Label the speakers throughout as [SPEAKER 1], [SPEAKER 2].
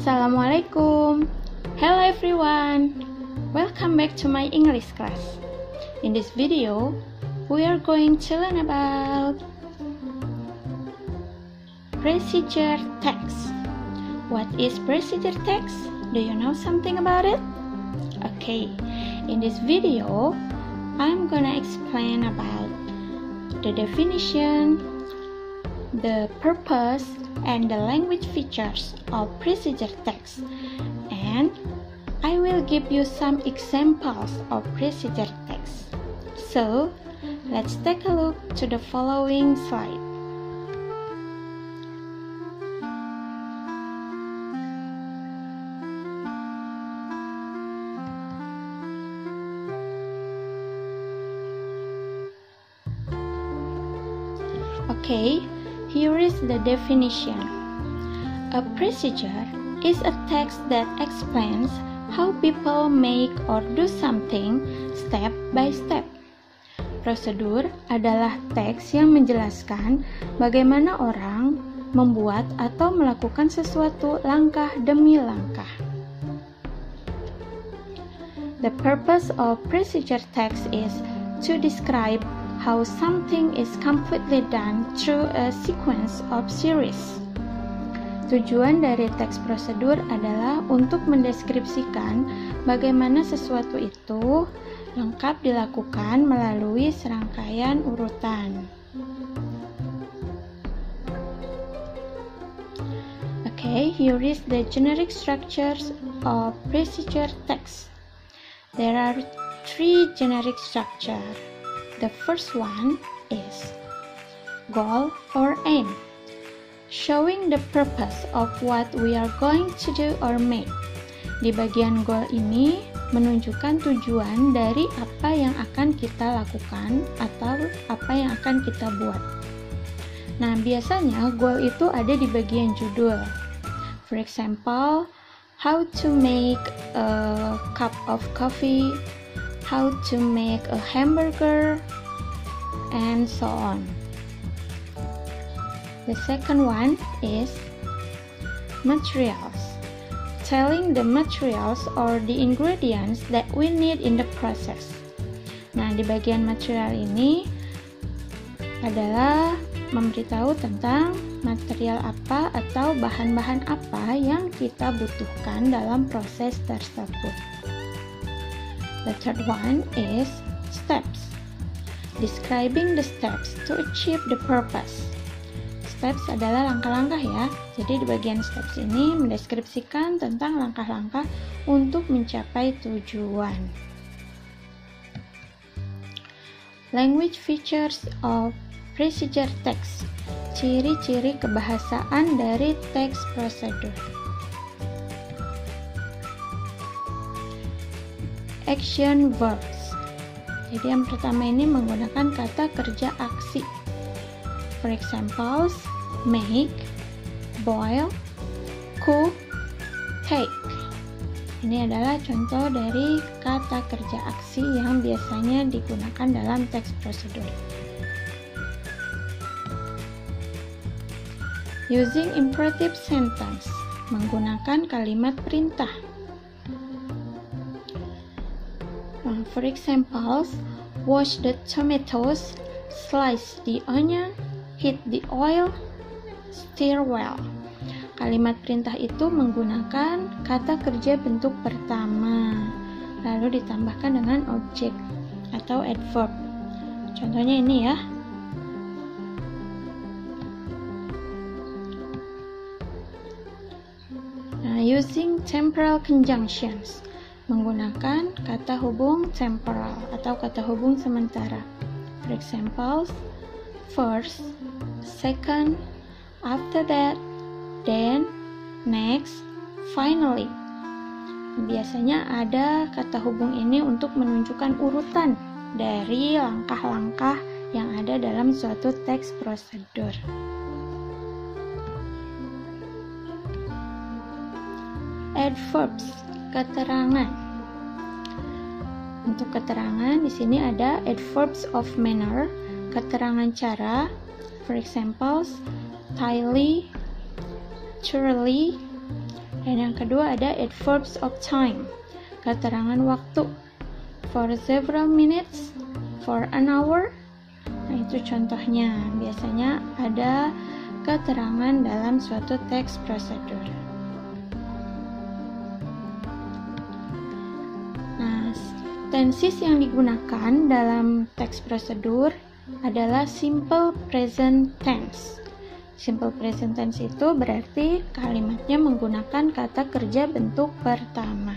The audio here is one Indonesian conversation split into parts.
[SPEAKER 1] Assalamualaikum. Hello everyone. Welcome back to my English class. In this video, we are going to learn about procedure text. What is procedure text? Do you know something about it? Okay. In this video, I'm gonna explain about the definition, the purpose, and the language features of procedure text, and I will give you some examples of procedure text. So, let's take a look to the following slide. Okay, here is the definition. A procedure is a text that explains how people make or do something step by step. Prosedur adalah teks yang menjelaskan bagaimana orang membuat atau melakukan sesuatu langkah demi langkah. The purpose of procedure text is to describe how something is completely done through a sequence of series. Tujuan dari teks prosedur adalah untuk mendeskripsikan bagaimana sesuatu itu lengkap dilakukan melalui serangkaian urutan. Okay, here is the generic structures of procedure text. There are three generic structures. The first one is goal or aim, showing the purpose of what we are going to do or make. Di bagian goal ini menunjukkan tujuan dari apa yang akan kita lakukan atau apa yang akan kita buat. Nah, biasanya goal itu ada di bagian judul. For example, how to make a cup of coffee, how to make a hamburger, and so on. The second one is materials, telling the materials or the ingredients that we need in the process. Nah, di bagian material ini adalah memberitahu tentang material apa atau bahan-bahan apa yang kita butuhkan dalam proses tersebut. The third one is steps, describing the steps to achieve the purpose. Steps adalah langkah-langkah ya. Jadi di bagian steps ini mendeskripsikan tentang langkah-langkah untuk mencapai tujuan. Language features of procedure text, ciri-ciri kebahasaan dari teks prosedur. Action verbs. Jadi yang pertama ini menggunakan kata kerja aksi. For example, make, boil, cook, take. Ini adalah contoh dari kata kerja aksi yang biasanya digunakan dalam teks prosedur. Using imperative sentence, menggunakan kalimat perintah. For example, wash the tomatoes, slice the onion, heat the oil, stir well. Kalimat perintah itu menggunakan kata kerja bentuk pertama, lalu ditambahkan dengan objek atau adverb. Contohnya ini ya. Nah, using temporal conjunctions, menggunakan kata hubung temporal atau kata hubung sementara. For example, first, second, after that, then, next, finally. Biasanya ada kata hubung ini untuk menunjukkan urutan dari langkah-langkah yang ada dalam suatu teks prosedur. Adverbs, keterangan. Untuk keterangan di sini ada adverbs of manner, keterangan cara. For example, tightly, thoroughly, Dan yang kedua ada adverbs of time, keterangan waktu. For several minutes, for an hour. Nah, itu contohnya. Biasanya ada keterangan dalam suatu teks prosedur. Nah, tenses yang digunakan dalam teks prosedur adalah simple present tense. Simple present tense itu berarti kalimatnya menggunakan kata kerja bentuk pertama.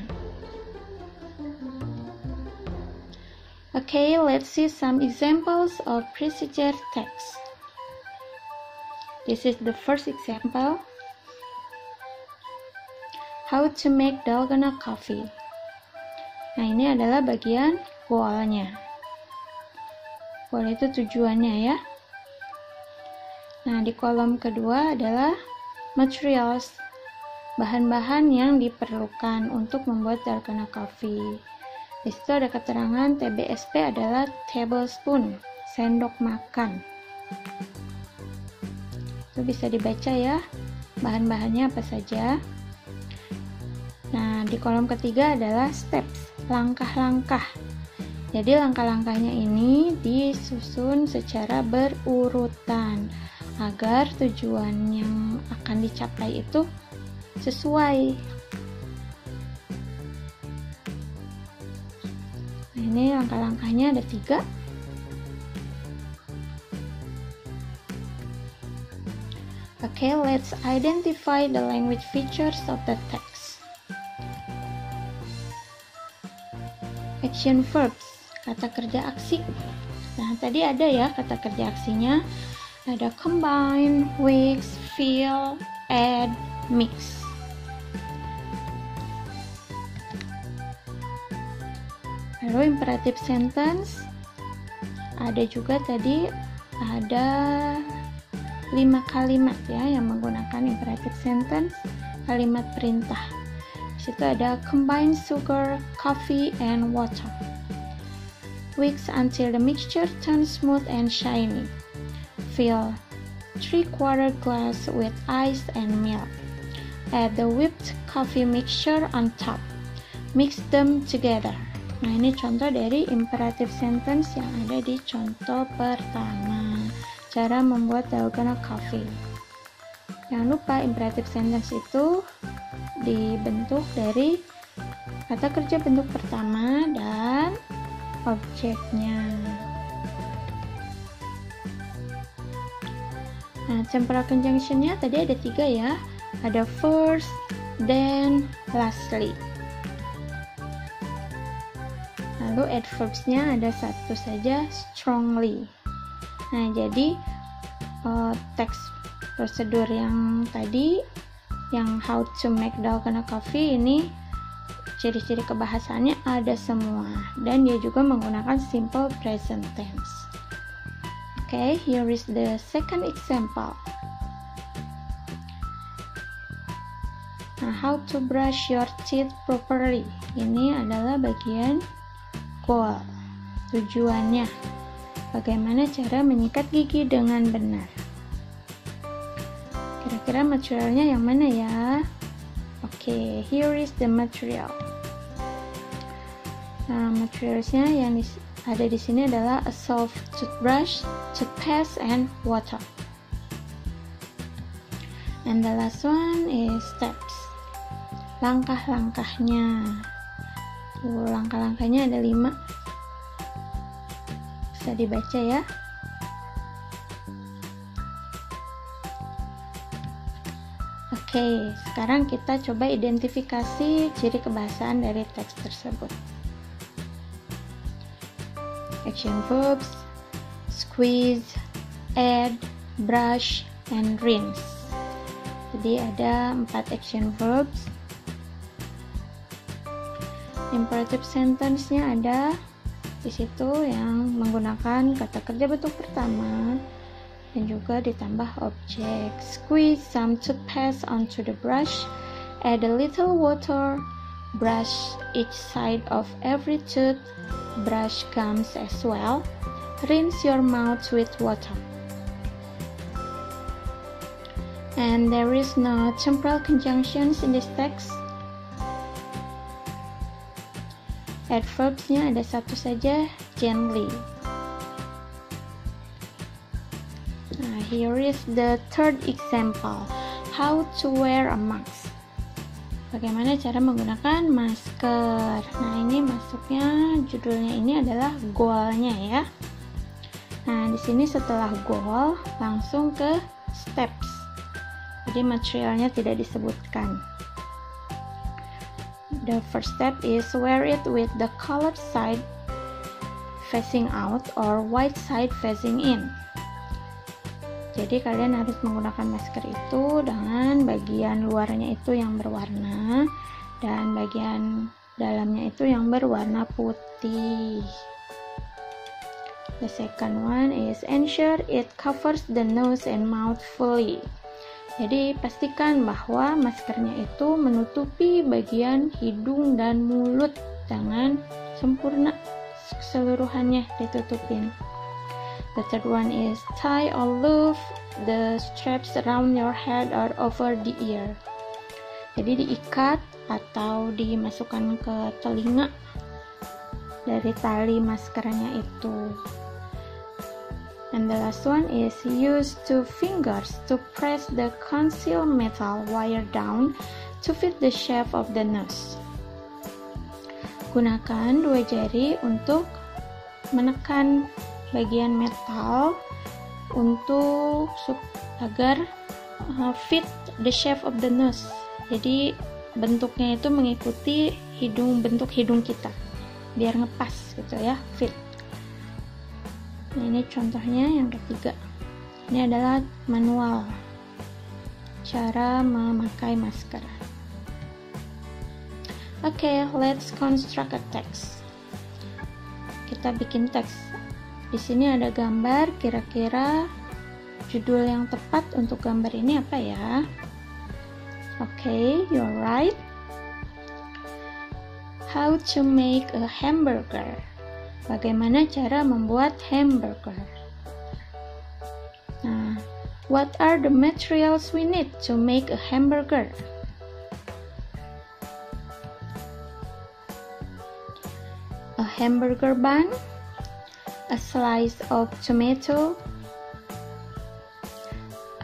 [SPEAKER 1] Okay, let's see some examples of procedure text. This is the first example. How to make dalgona coffee. Nah, ini adalah bagian goalnya. Goal itu tujuannya ya. Nah, di kolom kedua adalah materials, bahan-bahan yang diperlukan untuk membuat dalgona coffee. Di situ ada keterangan TBSP adalah tablespoon, sendok makan. Itu bisa dibaca ya, bahan-bahannya apa saja. Nah, di kolom ketiga adalah steps, langkah-langkah. Jadi langkah-langkahnya ini disusun secara berurutan agar tujuan yang akan dicapai itu sesuai. Nah, ini langkah-langkahnya ada 3. Okay, let's identify the language features of the text. Action verbs, kata kerja aksi. Nah, tadi ada ya kata kerja aksinya. Ada combine, mix, fill, add, mix. Lalu imperative sentence, ada juga tadi ada 5 kalimat ya yang menggunakan imperative sentence, kalimat perintah. Di situ ada combine sugar, coffee, and water. Whisk until the mixture turns smooth and shiny. Fill 3/4 glass with ice and milk. Add the whipped coffee mixture on top. Mix them together. Nah, ini contoh dari imperative sentence yang ada di contoh pertama. Cara membuat dalgona coffee. Jangan lupa imperative sentence itu dibentuk dari kata kerja bentuk pertama dan objeknya. Nah, temporal conjunction-nya tadi ada 3 ya. Ada first, then, lastly. Lalu adverbs-nya ada 1 saja, strongly. Nah, jadi teks prosedur yang tadi, yang how to make dalgona coffee ini, ciri-ciri kebahasannya ada semua. Dan dia juga menggunakan simple present tense. Okay, here is the second example. Nah, how to brush your teeth properly. Ini adalah bagian goal, tujuannya. Bagaimana cara menyikat gigi dengan benar. Kira-kira materialnya yang mana ya? Okay, here is the material. Nah, materialsnya yang ada di sini adalah a soft toothbrush, toothpaste, and water. And the last one is steps. Langkah-langkahnya. Langkah-langkahnya ada 5. Bisa dibaca ya. Oke, sekarang kita coba identifikasi ciri kebahasaan dari teks tersebut. Action verbs, squeeze, add, brush, and rinse. Jadi ada 4 action verbs. Imperative sentence-nya ada di situ yang menggunakan kata kerja bentuk pertama dan juga ditambah objek. Squeeze some toothpaste onto the brush, add a little water, brush each side of every tooth, brush gums as well, rinse your mouth with water. And there is no temporal conjunctions in this text. Adverbs-nya ada satu saja, gently. Nah, here is the third example. How to wear a mask. Bagaimana cara menggunakan masker. Nah, ini masuknya, judulnya ini adalah goalnya ya. Nah, di sini setelah goal langsung ke steps. Jadi materialnya tidak disebutkan. The first step is wear it with the colored side facing out or white side facing in. Jadi kalian harus menggunakan masker itu dengan bagian luarnya itu yang berwarna dan bagian dalamnya itu yang berwarna putih. The second one is ensure it covers the nose and mouth fully. Jadi pastikan bahwa maskernya itu menutupi bagian hidung dan mulut dengan sempurna, keseluruhannya ditutupin. The third one is tie or loop the straps around your head or over the ear. Jadi diikat atau dimasukkan ke telinga dari tali maskernya itu. And the last one is use 2 fingers to press the concealed metal wire down to fit the shape of the nose. Gunakan 2 jari untuk menekan bagian metal untuk agar fit the shape of the nose. Jadi bentuknya itu mengikuti bentuk hidung kita, biar ngepas gitu ya, fit. Nah, ini contohnya yang ketiga. Ini adalah manual cara memakai masker. Okay, let's construct a text. Kita bikin teks. Di sini ada gambar, kira-kira judul yang tepat untuk gambar ini apa ya? Okay, you're right. How to make a hamburger. Bagaimana cara membuat hamburger? Nah, what are the materials we need to make a hamburger? A hamburger bun, a slice of tomato,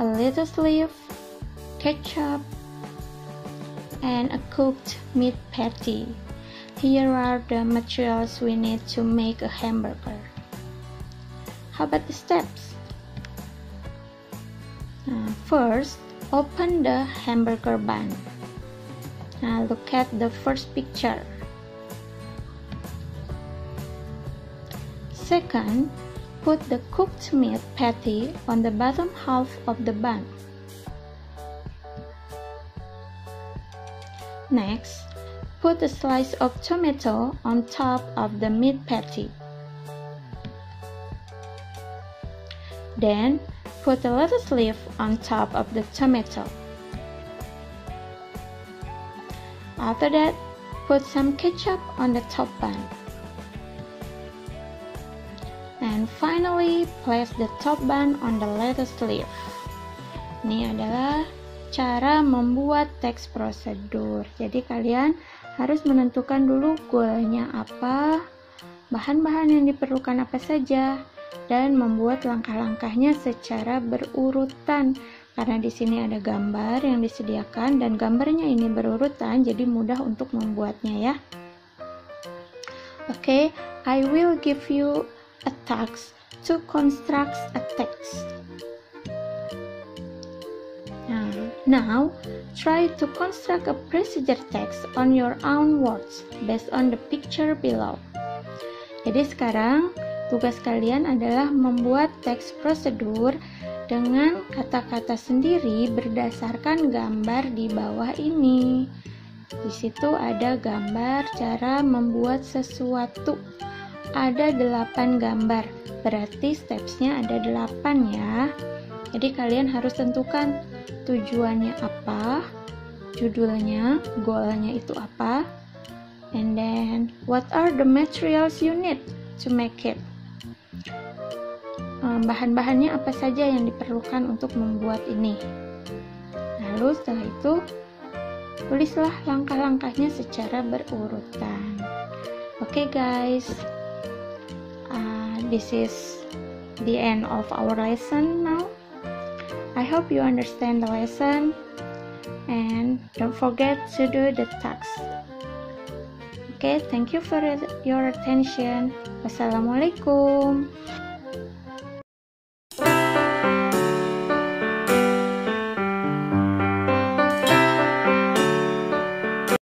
[SPEAKER 1] a lettuce leaf, ketchup, and a cooked meat patty. Here are the materials we need to make a hamburger. How about the steps? First, open the hamburger bun. Now look at the first picture. Second, put the cooked meat patty on the bottom half of the bun. Next, put a slice of tomato on top of the meat patty. Then, put a lettuce leaf on top of the tomato. After that, put some ketchup on the top bun. And finally, place the top bun on the lettuce leaf. Ini adalah cara membuat teks prosedur. Jadi kalian harus menentukan dulu goalnya apa, bahan-bahan yang diperlukan apa saja, dan membuat langkah-langkahnya secara berurutan. Karena di sini ada gambar yang disediakan dan gambarnya ini berurutan, jadi mudah untuk membuatnya ya. Okay, I will give you a task to construct a text. Now, try to construct a procedure text on your own words based on the picture below. Jadi sekarang tugas kalian adalah membuat teks prosedur dengan kata-kata sendiri berdasarkan gambar di bawah ini. Di situ ada gambar cara membuat sesuatu. Ada 8 gambar, berarti stepsnya ada 8 ya. Jadi kalian harus tentukan tujuannya apa, judulnya, goalnya itu apa, and then what are the materials you need to make it. Bahan-bahannya apa saja yang diperlukan untuk membuat ini. Lalu setelah itu tulislah langkah-langkahnya secara berurutan. Okay guys, this is the end of our lesson now. I hope you understand the lesson and don't forget to do the task. Okay, thank you for your attention. Wassalamualaikum.